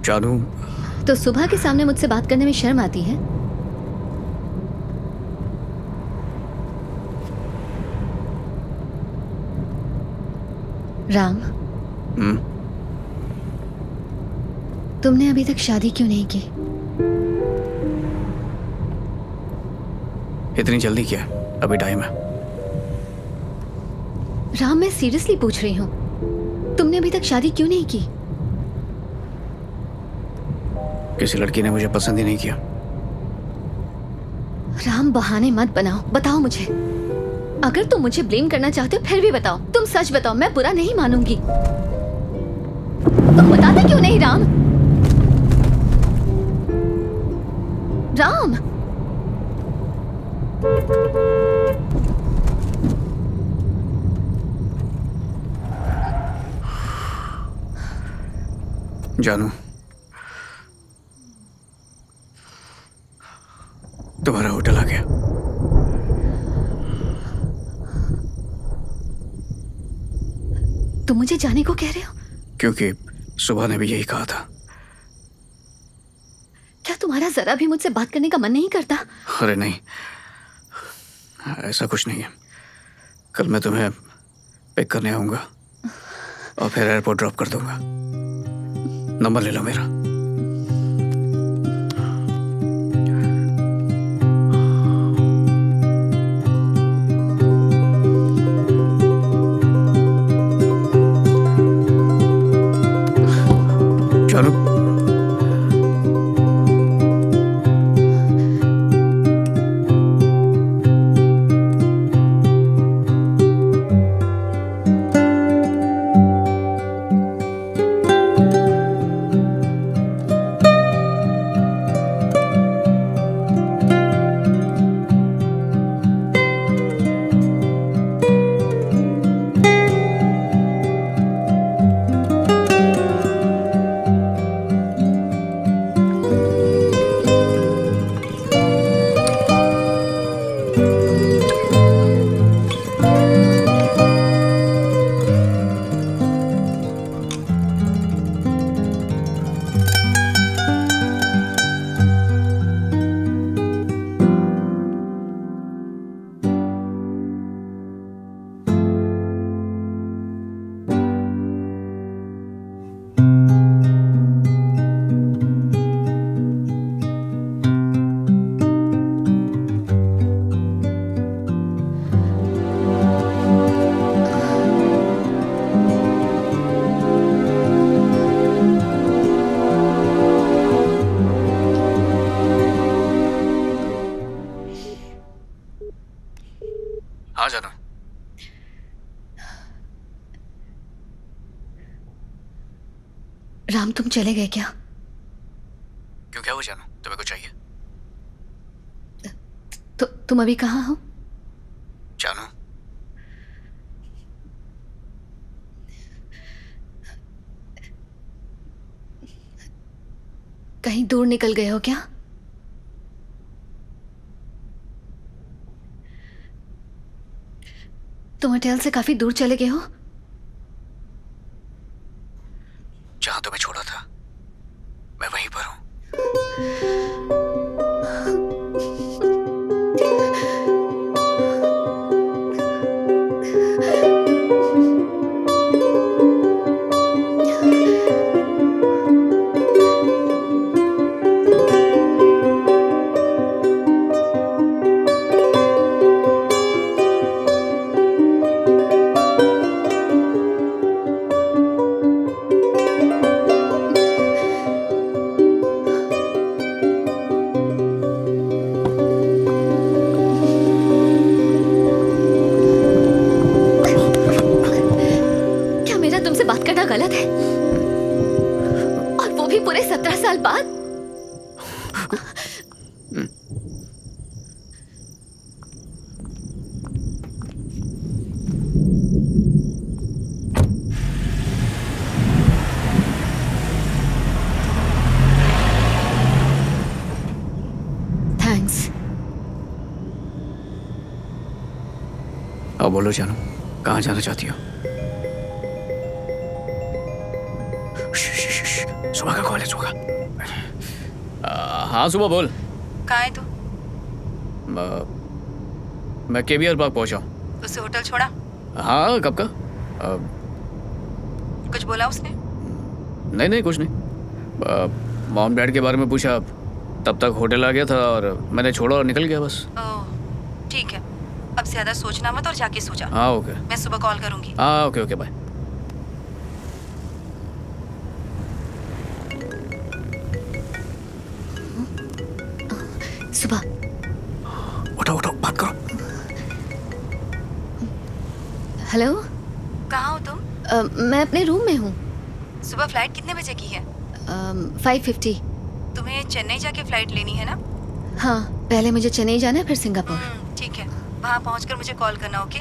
जानू, तो सुबह के सामने मुझसे बात करने में शर्म आती है? राम, तुमने अभी तक शादी क्यों नहीं की? इतनी जल्दी क्या? अभी टाइम है। राम, मैं सीरियसली पूछ रही हूँ, तुमने अभी तक शादी क्यों नहीं की? किसी लड़की ने मुझे पसंद ही नहीं किया। राम, बहाने मत बनाओ, बताओ मुझे। अगर तुम मुझे ब्लेम करना चाहते हो फिर भी बताओ, तुम सच बताओ, मैं बुरा नहीं मानूंगी। तुम बताते क्यों नहीं राम? राम, जानू, तुम्हारा होटल आ गया। तुम मुझे जाने को कह रहे हो? क्योंकि सुबह ने भी यही कहा था। क्या तुम्हारा जरा भी मुझसे बात करने का मन नहीं करता? अरे नहीं, ऐसा कुछ नहीं है। कल मैं तुम्हें पिक करने आऊंगा और फिर एयरपोर्ट ड्रॉप कर दूंगा। नंबर ले लो मेरा। चलो, हाँ जानू। राम, तुम चले गए क्या? क्यों, क्या हुआ जानू? तुम्हें कुछ चाहिए? तो तुम अभी कहाँ हो? जानू, कहीं दूर निकल गए हो क्या? तुम होटल से काफी दूर चले गए हो? जहां तुम्हें छोड़ा था मैं वहीं पर हूं। क्या मेरा तुमसे बात करना गलत है? और वो भी पूरे 17 साल बाद? थैंक्स। अब बोलो जानू, कहाँ जाना चाहती हो? सुबह का कॉल है, सुबह। हाँ सुबह बोल। कहाँ है तू? मैं केबीआर पार्क पहुंचा हूँ। उससे होटल छोड़ा? हाँ, कब का? कुछ बोला उसने? नहीं कुछ नहीं। मॉम डैड के बारे में पूछा, तब तक होटल आ गया था और मैंने छोड़ा और निकल गया बस। ओह ठीक है, अब ज्यादा सोचना मत और जाके सो जा। हाँ ओके। मैं सुबह कॉल करूंगी। हाँ ओके बाय। सुबह उठो बात करो। हेलो। कहाँ हो तुम? मैं अपने रूम में हूँ। सुबह फ्लाइट कितने बजे की है? 5:50। तुम्हें चेन्नई जाके फ्लाइट लेनी है ना? हाँ, पहले मुझे चेन्नई जाना है, फिर सिंगापुर। ठीक है, वहाँ पहुँचकर मुझे कॉल करना। ओके?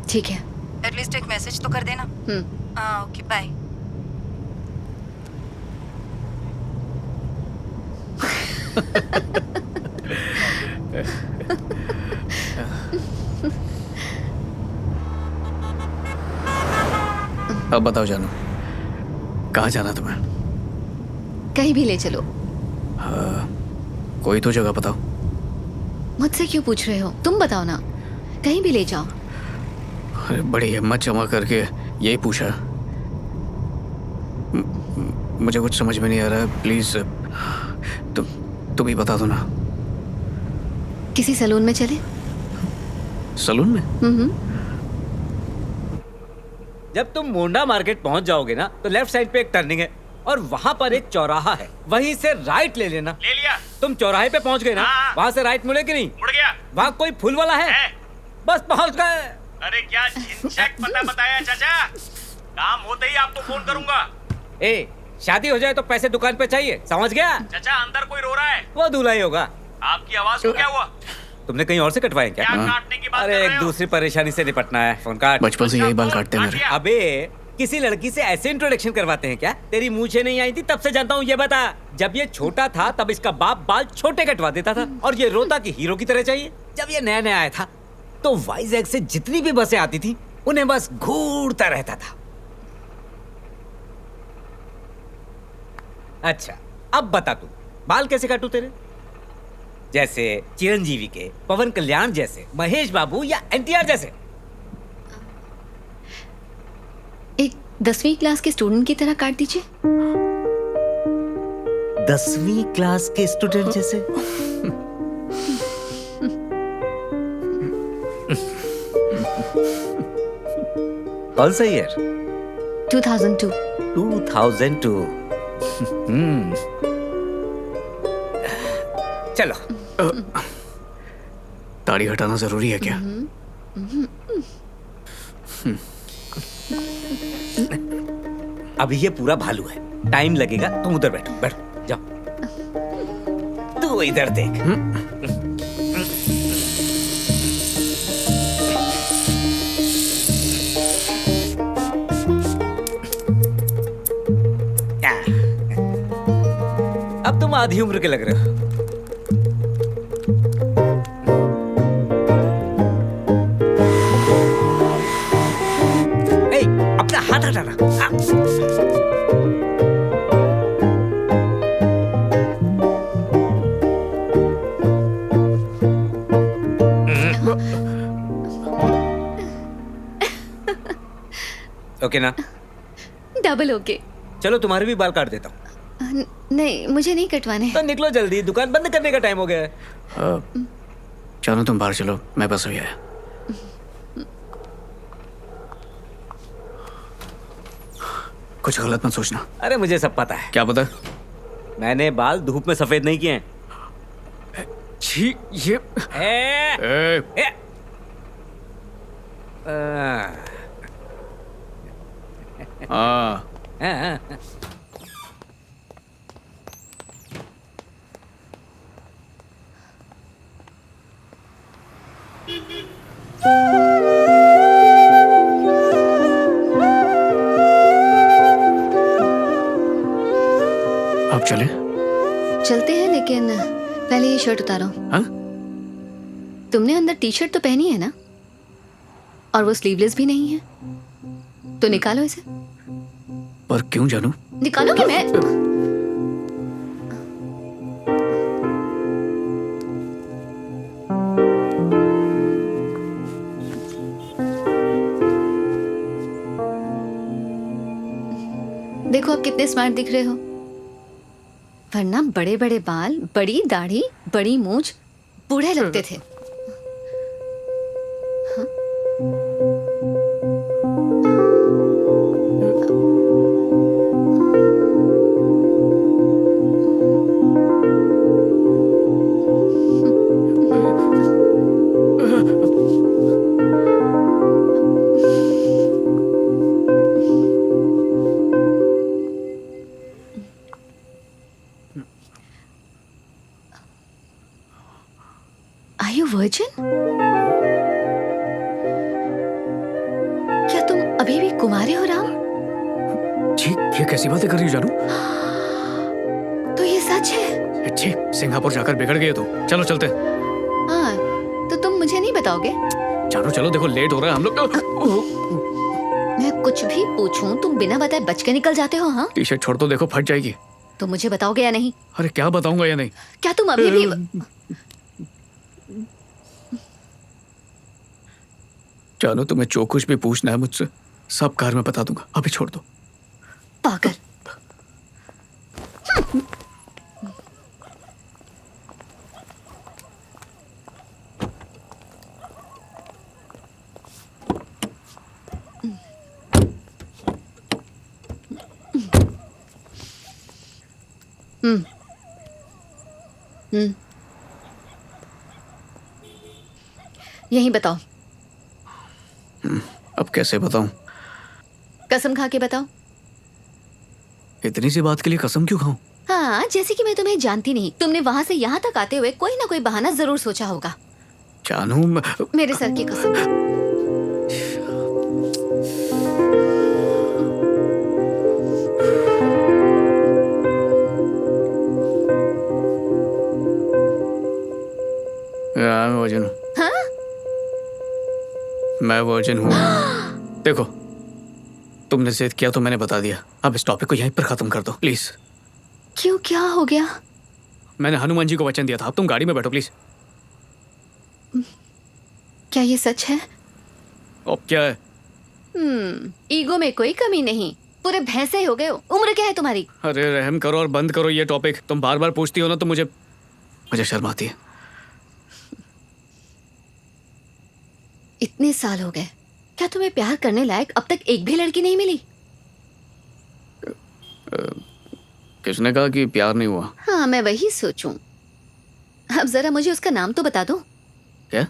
ठीक है। एटलीस्ट एक मैसेज तो कर देना। हाँ ओके बाय। अब बताओ जानू, कहाँ जाना तुम्हें? कहीं भी ले चलो। कोई तो जगह बताओ। मुझसे क्यों पूछ रहे हो? तुम बताओ ना, कहीं भी ले जाओ। अरे बड़ी हिम्मत जमा करके यही पूछा। मुझे कुछ समझ में नहीं आ रहा है, प्लीज तुम ही बता दो ना। किसी सैलून में चले? सलून में? जब तुम मोंडा मार्केट पहुंच जाओगे ना, तो लेफ्ट साइड पे एक टर्निंग है और वहाँ पर एक चौराहा है, वहीं से राइट ले लेना। ले लिया। तुम चौराहे पे पहुंच गए ना? हाँ। वहाँ से राइट मुड़े कि नहीं? मुड़ गया। वहाँ कोई फूल वाला है? बस पहुँच गए। अरे क्या झिनझक पता बताया चाचा, काम होते ही आपको फोन करूंगा। ए, शादी हो जाए तो पैसे दुकान पे चाहिए, समझ गया? चाचा अंदर कोई रो रहा है। वो दूल्हा ही होगा। आपकी आवाज को क्या हुआ? तुमने कहीं और से कटवाए क्या? क्या काटने की बात अरे कर एक रहे हो? दूसरी परेशानी से निपटना है, फोन काट। बचपन से यही बाल काटते हैं मेरे। अबे किसी लड़की से ऐसे इंट्रोडक्शन करवाते हैं क्या? तेरी मूछें नहीं आई थी तब से जानता हूँ, ये बता। जब ये छोटा था तब इसका बाप बाल छोटे कटवा देता था और ये रोता कि हीरो की तरह चाहिए। जब ये नया नया आया था तो वाइजैक से जितनी भी बसें आती थी उन्हें बस घूरता रहता था। अच्छा अब बता तू, बाल कैसे काटू तेरे? जैसे चिरंजीवी के, पवन कल्याण जैसे, महेश बाबू या एनटीआर जैसे? एक 10वीं क्लास के स्टूडेंट की तरह काट दीजिए। 10वीं क्लास के स्टूडेंट जैसे? कौन सा ईयर? 2002। 2002। चलो। दाढ़ी हटाना जरूरी है क्या? अभी ये पूरा भालू है, टाइम लगेगा। तुम उधर बैठो, बैठो, जाओ। तू इधर देख। अब तुम आधी उम्र के लग रहे हो। अपना हाथ हटाना। ओके ना? Double okay. चलो तुम्हारे भी बाल काट देता हूँ। नहीं, मुझे नहीं कटवाने। तो निकलो जल्दी, दुकान बंद करने का टाइम हो गया है। चलो तुम बाहर चलो, मैं बस अभी आया। कुछ गलत मत सोचना। अरे मुझे सब पता है। क्या पता? मैंने बाल धूप में सफेद नहीं किए हैं। छी, ये ए, हाँ। अब चले? चलते हैं, लेकिन पहले ये शर्ट उतारो। हाँ? तुमने अंदर टी शर्ट तो पहनी है ना? और वो स्लीवलेस भी नहीं है, तो निकालो इसे। पर क्यों जानू? निकालो कि मैं देखो आप कितने स्मार्ट दिख रहे हो, वरना बड़े बड़े बाल, बड़ी दाढ़ी, बड़ी मूंछ, बूढ़े लगते थे। Are you virgin? क्या तुम अभी भी कुंवारे हो राम? जी, ये कैसी बातें कर रही हो जानू? तो ये सच है? अच्छी, सिंगापुर जाकर बिगड़ गए तुम। चलो चलते हैं। हाँ, तो तुम मुझे नहीं बताओगे? जानू चलो, देखो लेट हो रहा है हम लोग। मैं कुछ भी पूछूं तुम बिना बताए बच के निकल जाते हो। हाँ, टी शर्ट छोड़ दो, देखो फट जाएगी। तो मुझे बताओगे या नहीं? अरे क्या बताऊंगा या नहीं? क्या तुम अभी भी जानू, तुम्हें जो कुछ भी पूछना है मुझसे सब कार में बता दूंगा, अभी छोड़ दो। पागल? यही बताओ। अब कैसे बताऊं? कसम खा के बताओ। इतनी सी बात के लिए कसम क्यों खाऊं? हाँ, जैसे कि मैं तुम्हें जानती नहीं, तुमने वहां से यहाँ तक आते हुए कोई ना कोई बहाना जरूर सोचा होगा। जानू मेरे सर की कसम। मैं वर्जिन हूँ। हाँ? मैं वर्जिन हूँ। देखो, तुमने जिद किया तो मैंने बता दिया। अब इस टॉपिक को यहीं पर खत्म कर दो प्लीज। क्यों, क्या हो गया? मैंने हनुमान जी को वचन दिया था। अब तुम गाड़ी में बैठो प्लीज। क्या ये सच है? अब क्या है? ईगो में कोई कमी नहीं, पूरे भैंसे हो गए हो। उम्र क्या है तुम्हारी? अरे रहम करो और बंद करो ये टॉपिक। तुम बार बार पूछती हो ना तो मुझे शर्म आती है। इतने साल हो गए, क्या तुम्हें प्यार करने लायक अब तक एक भी लड़की नहीं मिली? किसने कहा कि प्यार नहीं हुआ? हाँ, मैं वही सोचूं। अब जरा मुझे उसका नाम तो बता दो। क्या?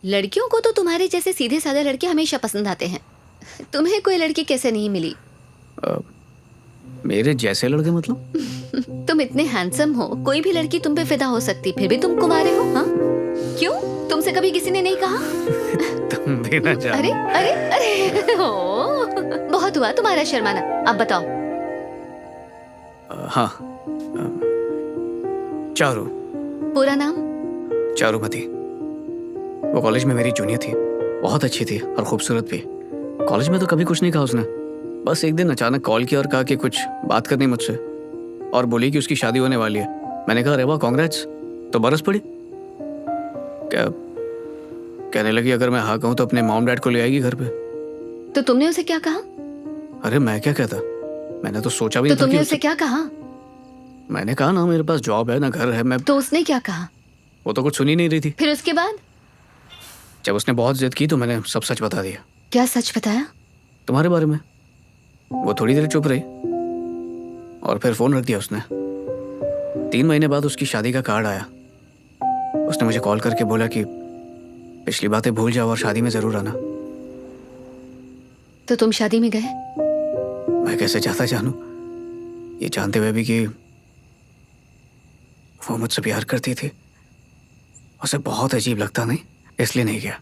लड़कियों को तो तुम्हारे जैसे सीधे साधे लड़के हमेशा पसंद आते हैं। तुम्हें कोई लड़की कैसे नहीं मिली? मेरे जैसे लड़के मतलब? तुम इतने हैंडसम हो, कोई भी लड़की तुम पे फिदा हो सकती, फिर भी तुम कुंवारे हो। हाँ, क्यों? तुमसे कभी किसी ने नहीं कहा? तुम भी ना जानो। अरे अरे अरे ओ, बहुत हुआ तुम्हारा शर्माना। अब बताओ। हाँ, चारू। पूरा नाम? चारूमती। वो कॉलेज में मेरी जूनियर थी, बहुत अच्छी थी और खूबसूरत भी। कॉलेज में तो कभी कुछ नहीं कहा उसने, बस एक दिन अचानक कॉल किया और कहा कि कुछ बात करनी मुझसे, और बोली कि उसकी शादी होने वाली है। मैंने कहा अरे वाह कांग्रेट्स, तो बरस पड़ी। क्या कहने लगी अगर मैं हाँ कहूँ तो अपने मॉम डैड को ले आएगी घर पे। तो तुमने उसे क्या कहा? अरे मैं क्या कहता, मैंने तो सोचा भी तो नहीं था तुमने कि उसे क्या कहा? मैंने कहा ना मेरे पास जॉब है ना घर है। मैं तो उसने क्या कहा? वो तो कुछ सुनी नहीं रही थी। फिर उसके बाद? जब उसने बहुत जिद की तो मैंने सब सच बता दिया। क्या सच बताया? तुम्हारे बारे में। वो थोड़ी देर चुप रही और फिर फोन रख दिया उसने। 3 महीने बाद उसकी शादी का कार्ड आया। उसने मुझे कॉल करके बोला कि पिछली बातें भूल जाओ और शादी में जरूर आना। तो तुम शादी में गए? मैं कैसे चाहता जानू, ये जानते हुए भी कि वो मुझसे प्यार करती थी। उसे बहुत अजीब लगता नहीं, इसलिए नहीं गया।